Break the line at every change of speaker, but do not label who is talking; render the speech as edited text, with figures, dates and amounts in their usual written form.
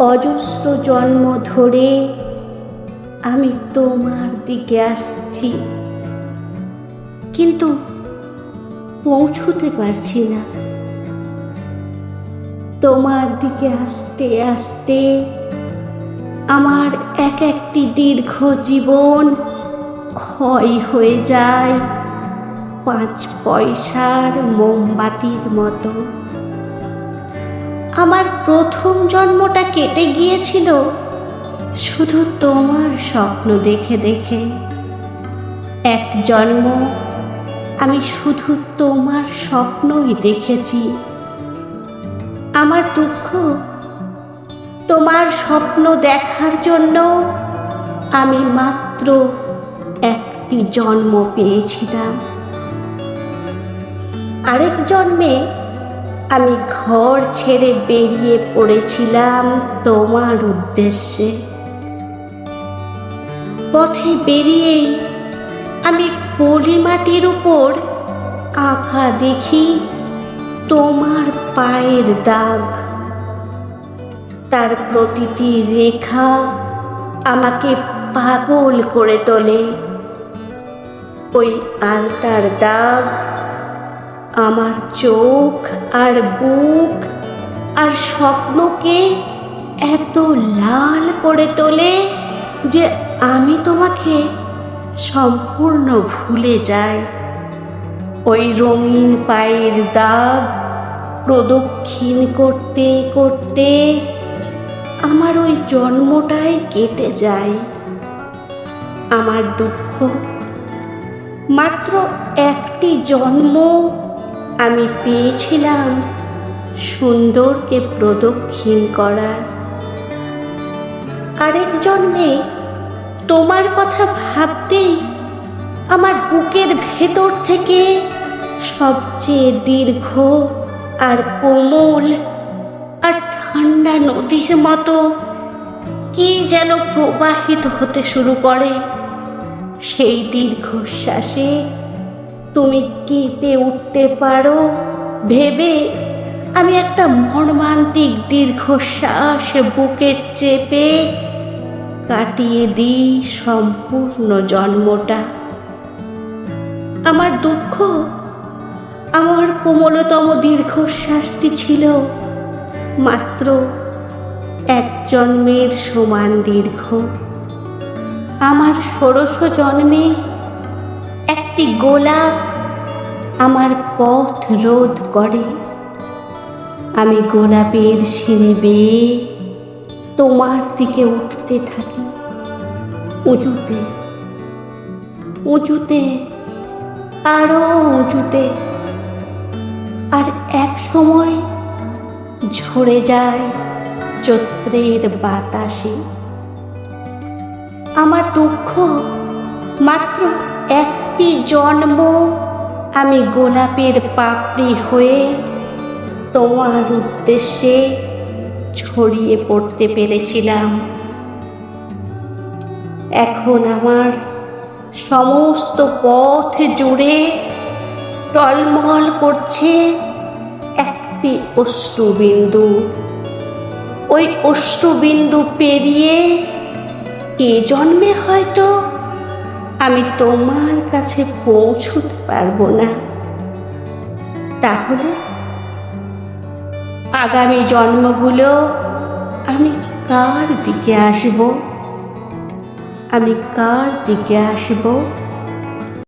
অজস্র জন্ম ধরে আমি তোমার দিকে আসছি, কিন্তু পৌঁছতে পারছি না। তোমার দিকে আসতে আসতে আমার এক একটি দীর্ঘ জীবন ক্ষয় হয়ে যায় 5 পয়সার মোমবাতির মতো। আমার প্রথম জন্মটা কেটে গিয়েছিল শুধু তোমার স্বপ্ন দেখে দেখে। এক জন্ম আমি শুধু তোমার স্বপ্নই দেখেছি। আমার দুঃখ, তোমার স্বপ্ন দেখার জন্য আমি মাত্র একটি জন্ম পেয়েছিলাম। আরেক জন্মে আমি ঘর ছেড়ে বেরিয়ে পড়েছিলাম তোমার উদ্দেশ্যে। পথে বেরিয়েই আমি পলিমাটির উপর আঁকা দেখি তোমার পায়ের দাগ। তার প্রতিটি রেখা আমাকে পাগল করে তোলে। ওই আলতার দাগ আমার চোখ আর বুক আর স্বপ্নকে এত লাল করে তোলে যে আমি তোমাকে সম্পূর্ণ ভুলে যাই। ওই রঙিন পায়ের দাগ প্রদক্ষিণ করতে করতে আমার ওই জন্মটাই কেটে যায়। আমার দুঃখ, মাত্র একটি জন্ম আমি পেয়েছিলাম সুন্দরকে প্রদক্ষিণ করার। আরেক জন্মে তোমার কথা ভাবতেই আমার বুকের ভেতর থেকে সবচেয়ে দীর্ঘ আর কোমল আর ঠান্ডা নদীর মতো কি যেন প্রবাহিত হতে শুরু করে। সেই দীর্ঘশ্বাসে তুমি কেঁপে উঠতে পারো ভেবে আমি একটা মর্মান্তিক দীর্ঘশ্বাস বুকে চেপে কাটিয়ে দিই সম্পূর্ণ জন্মটা। আমার দুঃখ, আমার কোমলতম দীর্ঘশ্বাসটি ছিল মাত্র এক জন্মের সমান দীর্ঘ। আমার ষোড়শ জন্মে একটি গোলাপ আমার পথ রোধ করে। আমি গোলাপের সিঁড়ি বেয়ে তোমার দিকে উঠতে থাকি, উঁচুতে উঁচুতে আরো উঁচুতে, আর এক সময় ঝরে যায় চৈত্রের বাতাসে। আমার দুঃখ, মাত্র একটি জন্ম আমি গোলাপের পাপড়ি হয়ে তোমার উদ্দেশ্যে ছড়িয়ে পড়তে পেরেছিলাম। এখন আমার সমস্ত পথ জুড়ে টলমল করছে একটি অশ্রুবিন্দু। ওই অশ্রুবিন্দু পেরিয়ে এ জন্মে হয়তো আমি তোমার কাছে পৌঁছতে পারবো না। তাহলে আগামী জন্মগুলো আমি কার দিকে আসব? আমি কার দিকে আসব?